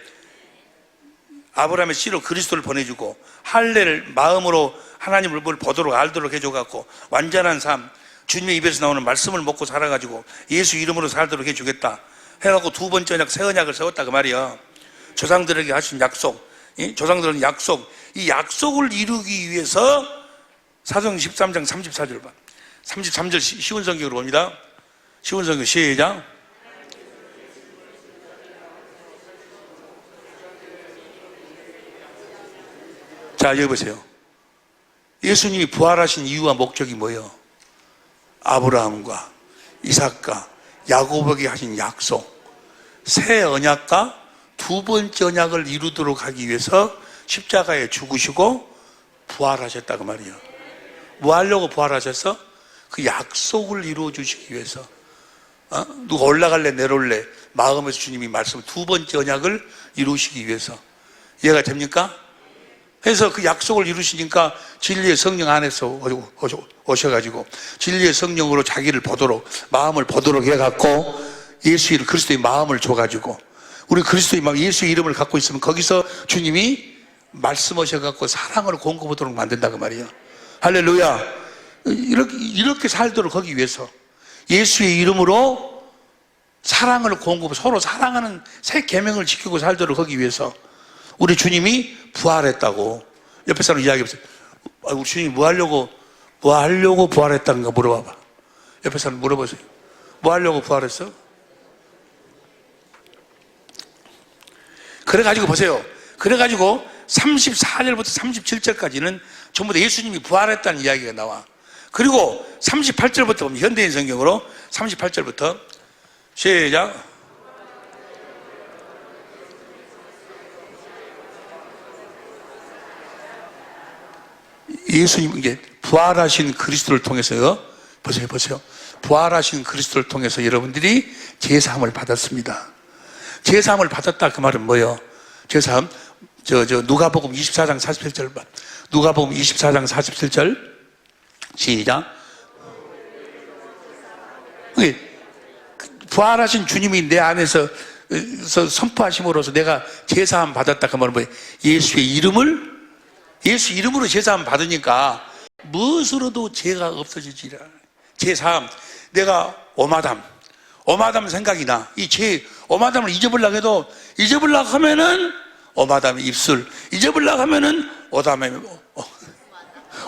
아브라함의 씨로 그리스도를 보내주고 할례를 마음으로 하나님을 보도록 알도록 해줘갖고 완전한 삶, 주님의 입에서 나오는 말씀을 먹고 살아가지고 예수 이름으로 살도록 해주겠다 해갖고 두 번째 언약, 새 언약을 세웠다 그 말이야. 조상들에게 하신 약속, 조상들은 약속, 이 약속을 이루기 위해서 사도행 13장 34절 봐. 33절 쉬운 성경으로 봅니다. 쉬운 성경 시작. 자, 여기 보세요. 예수님이 부활하신 이유와 목적이 뭐예요? 아브라함과 이삭과 야곱에게 하신 약속, 새 언약과 두 번째 언약을 이루도록 하기 위해서 십자가에 죽으시고 부활하셨다고 말이에요. 뭐 하려고 부활하셨어? 그 약속을 이루어 주시기 위해서. 누가 올라갈래 내려올래 마음에서 주님이 말씀 두 번째 언약을 이루시기 위해서. 이해가 됩니까? 그래서 그 약속을 이루시니까 진리의 성령 안에서 오셔가지고 진리의 성령으로 자기를 보도록, 마음을 보도록 해갖고 예수 이름, 그리스도의 마음을 줘가지고 우리 그리스도의 마음, 예수의 이름을 갖고 있으면 거기서 주님이 말씀하셔갖고 사랑을 공급하도록 만든다고 말이에요. 할렐루야. 이렇게 살도록 하기 위해서 예수의 이름으로 사랑을 공급하고 서로 사랑하는 새 계명을 지키고 살도록 하기 위해서 우리 주님이 부활했다고. 옆에 사람 이야기해보세요. 우리 주님이 뭐 하려고 부활했다는가 물어봐봐. 옆에 사람 물어보세요. 뭐 하려고 부활했어? 그래가지고 보세요. 그래가지고 34절부터 37절까지는 전부 다 예수님이 부활했다는 이야기가 나와. 그리고 38절부터 보면 현대인 성경으로 38절부터 시작. 예수님 이게 부활하신 그리스도를 통해서요. 보세요. 부활하신 그리스도를 통해서 여러분들이 제사함을 받았습니다. 제사함을 받았다 그 말은 뭐예요? 제사함 누가복음 24장 47절 봐. 누가복음 24장 47절 시작. 부활하신 주님이 내 안에서 선포하심으로써 내가 제사함 받았다 그 말은 뭐예요? 예수 이름으로 제사함 받으니까 무엇으로도 죄가 없어지지라. 제사함. 내가 오마담 생각이 나. 이 죄, 오마담을 잊어버리려고 해도, 잊어버리려고 하면은 오마담의 입술, 잊어버리려고 하면은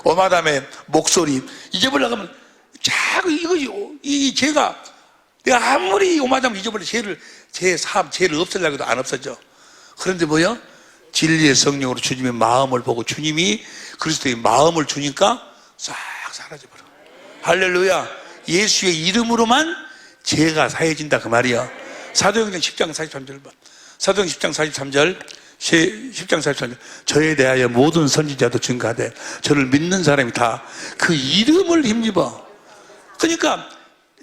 오마담의 목소리, 잊어버리려고 하면 자꾸 이 죄가, 내가 아무리 오마담을 잊어버려 죄를 없애려고 해도 안 없어져. 그런데 뭐요? 진리의 성령으로 주님의 마음을 보고 주님이 그리스도의 마음을 주니까 싹 사라져버려. 할렐루야. 예수의 이름으로만 죄가 사해진다 그 말이야. 사도행전 10장 43절 봐. 사도행전 10장 43절 10장 43절 저에 대하여 모든 선지자도 증가하되 저를 믿는 사람이 다 그 이름을 힘입어. 그러니까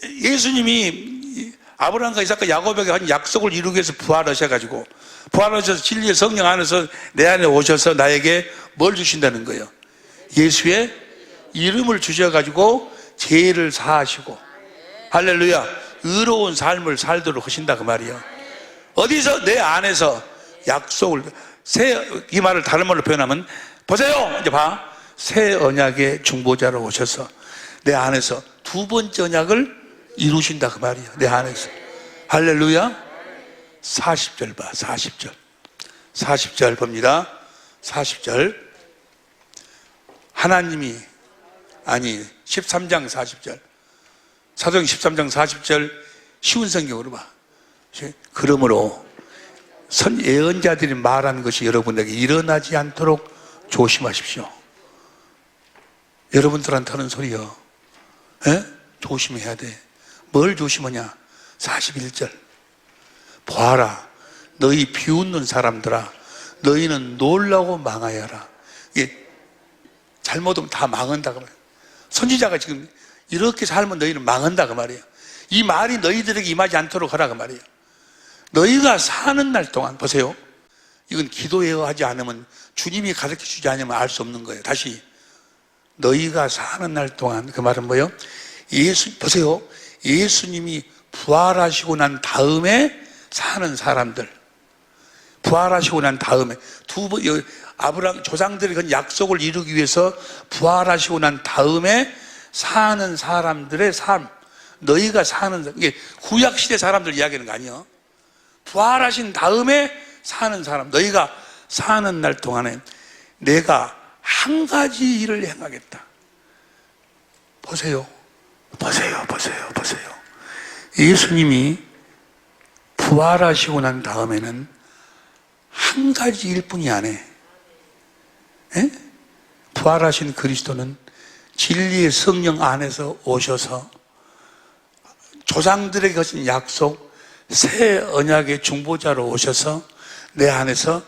예수님이 아브라함과 이삭과 야곱에게 한 약속을 이루기 위해서 부활하셔가지고 부활하셔서 진리의 성령 안에서 내 안에 오셔서 나에게 뭘 주신다는 거예요? 예수의 이름을 주셔가지고 죄를 사하시고 할렐루야 의로운 삶을 살도록 하신다 그 말이에요. 어디서? 내 안에서 약속을 이 말을 다른 말로 표현하면 보세요. 이제 봐. 새 언약의 중보자로 오셔서 내 안에서 두 번째 언약을 이루신다 그 말이에요. 내 안에서. 할렐루야. 40절 봐. 40절 봅니다. 40절 하나님이 13장 40절 사도행 13장 40절 쉬운 성경으로 봐. 그러므로 예언자들이 말한 것이 여러분에게 일어나지 않도록 조심하십시오. 여러분들한테 하는 소리요. 조심해야 돼. 뭘 조심하냐? 41절 보아라 너희 비웃는 사람들아 너희는 놀라고 망하여라. 이게 잘못하면 다 망한다 그 말이야. 선지자가 지금 이렇게 살면 너희는 망한다 그 말이야. 이 말이 너희들에게 임하지 않도록 하라 그 말이야. 너희가 사는 날 동안 보세요. 이건 기도해야 하지 않으면 주님이 가르쳐주지 않으면 알 수 없는 거예요. 다시 너희가 사는 날 동안 그 말은 뭐예요? 보세요. 예수님이 부활하시고 난 다음에 사는 사람들 부활하시고 난 다음에 아브라함 조상들의 그 약속을 이루기 위해서 부활하시고 난 다음에 사는 사람들의 삶 너희가 사는 이게 구약시대 사람들 이야기하는 거 아니에요. 부활하신 다음에 사는 사람 너희가 사는 날 동안에 내가 한 가지 일을 행하겠다. 보세요. 예수님이 부활하시고 난 다음에는 한 가지 일뿐이 안 해. 부활하신 그리스도는 진리의 성령 안에서 오셔서 조상들에게 하신 약속 새 언약의 중보자로 오셔서 내 안에서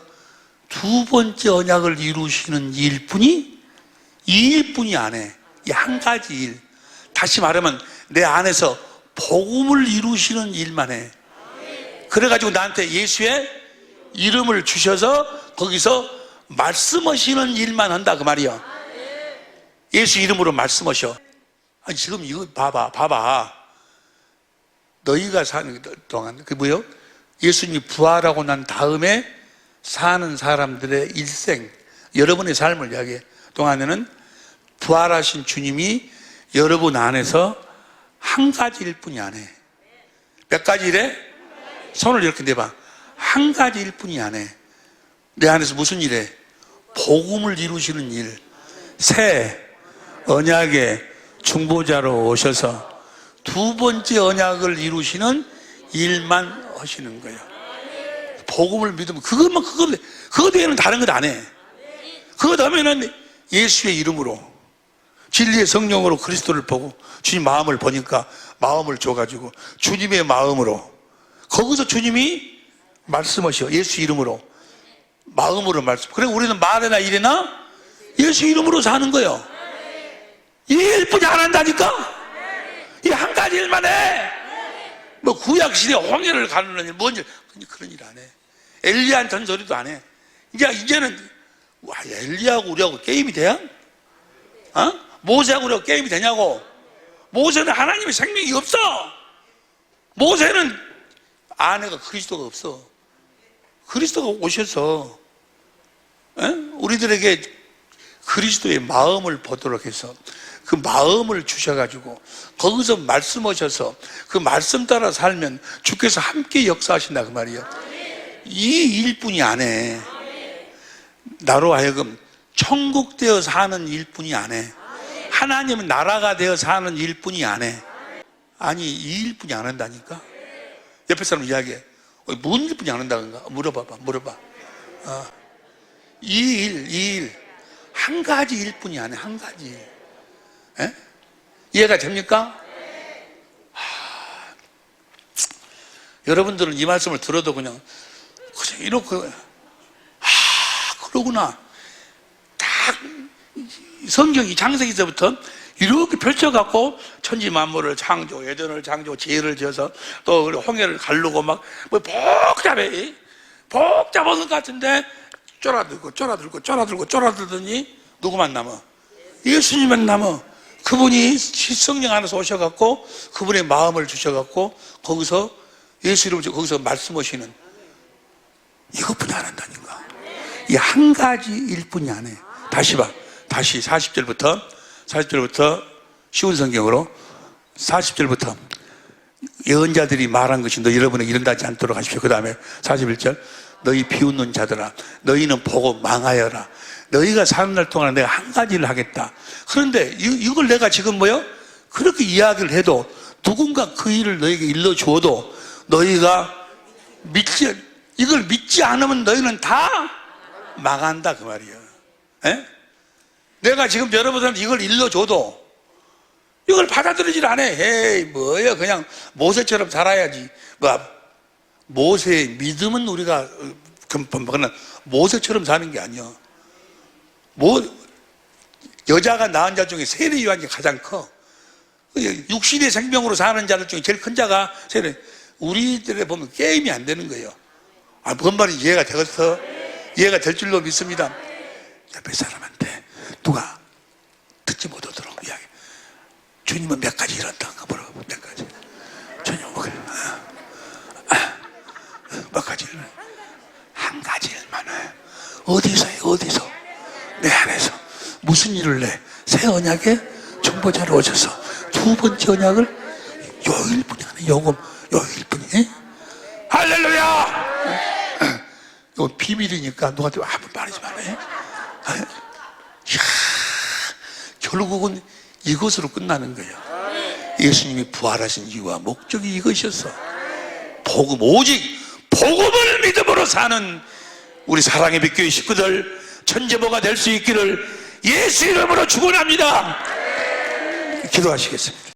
두 번째 언약을 이루시는 이 일뿐이 안 해. 이 한 가지 일. 다시 말하면 내 안에서 복음을 이루시는 일만 해. 그래가지고 나한테 예수의 이름을 주셔서 거기서 말씀하시는 일만 한다 그 말이야. 예수 이름으로 말씀하셔. 아니 지금 이거 봐봐. 너희가 사는 동안 그게 뭐예요? 예수님이 부활하고 난 다음에 사는 사람들의 일생 여러분의 삶을 이야기해. 동안에는 부활하신 주님이 여러분 안에서 한 가지일 뿐이 안 해. 몇 가지래? 손을 이렇게 내봐. 한 가지일 뿐이 안 해. 내 안에서 무슨 일해? 복음을 이루시는 일. 새 언약의 중보자로 오셔서 두 번째 언약을 이루시는 일만 하시는 거예요. 복음을 믿으면 그거 외에는 다른 것 안 해. 그거 다음에는 예수의 이름으로 진리의 성령으로 그리스도를 보고 주님 마음을 보니까 마음을 줘가지고 주님의 마음으로 거기서 주님이 말씀하셔. 예수 이름으로 마음으로 말씀. 그래 우리는 말이나 일이나 예수 이름으로 사는 거예요. 이 일뿐이 안 한다니까. 이 한 가지 일만 해. 뭐 구약시대 홍해를 가르는 일, 뭔 일, 그런 일 안 해. 엘리야한 전설이도 안 해. 이제는 와, 엘리야하고 우리하고 게임이 돼요? 모세하고 우리하고 게임이 되냐고. 모세는 하나님의 생명이 없어. 모세는 아내가 그리스도가 없어. 그리스도가 오셔서 우리들에게 그리스도의 마음을 보도록 해서 그 마음을 주셔가지고 거기서 말씀하셔서 그 말씀 따라 살면 주께서 함께 역사하신다 그 말이에요. 이 일뿐이 안 해. 나로 하여금 천국 되어 사는 일뿐이 안 해. 하나님은 나라가 되어 사는 일뿐이 안 해. 아니 이 일뿐이 안 한다니까. 옆에 사람 이야기해. 뭔 일뿐이 안 한다는가? 물어봐. 이 일 한 가지 일뿐이 안 해. 한 가지 일. 에? 이해가 됩니까? 여러분들은 이 말씀을 들어도 그냥 이렇게 그러구나. 딱 성경이 창세기서부터 이렇게 펼쳐갖고 천지 만물을 창조, 예전을 창조, 지혜를 지어서 또 홍해를 가르고 막 뭐 복잡해. 복잡한 것 같은데 쫄아들더니 누구만 남아? 예수님만 남아. 그분이 성령 안에서 오셔갖고 그분의 마음을 주셔갖고 거기서 예수 이름으로 거기서 말씀하시는 이것뿐이 안 한다니까. 이 한 가지 일뿐이 안 해. 다시 봐. 다시 40절부터 쉬운 성경으로 40절부터 예언자들이 말한 것이 너 여러분에게 이른다지 않도록 하십시오. 그 다음에 41절 너희 비웃는 자들아 너희는 보고 망하여라. 너희가 사는 날 동안 내가 한 가지를 하겠다. 그런데 이걸 내가 지금 그렇게 이야기를 해도 누군가 그 일을 너희에게 일러주어도 너희가 이걸 믿지 않으면 너희는 다 망한다 그 말이야. 에? 내가 지금 여러분들한테 이걸 일러줘도 이걸 받아들이질 않아. 에이 뭐야 그냥 모세처럼 살아야지. 모세의 믿음은 우리가 그냥 모세처럼 사는 게 아니야. 여자가 낳은 자 중에 세례 요한이 가장 커. 육신의 생명으로 사는 자들 중에 제일 큰 자가 세례. 우리들에 보면 게임이 안 되는 거예요. 뭔 말인지 이해가 되겠어? 이해가 될 줄로 믿습니다. 옆에 사람한테 누가 듣지 못하도록 이야기. 주님은 몇 가지 이런다는가 물어봐. 몇 가지. 주님은 몇 가지 일만. 한 가지 일만 해. 어디서 해? 어디서? 내 안에서. 무슨 일을 해? 새 언약의 중보자로 오셔서 두 번째 언약을 요일뿐이 안 해. 요일뿐이. 할렐루야! 이거 비밀이니까 누구한테 아무 말하지 말아요. 결국은 이것으로 끝나는 거예요. 예수님이 부활하신 이유와 목적이 이것이었어. 오직 복음을 믿음으로 사는 우리 사랑의 빛교회 식구들 천재모가 될 수 있기를 예수 이름으로 축원합니다. 기도하시겠습니다.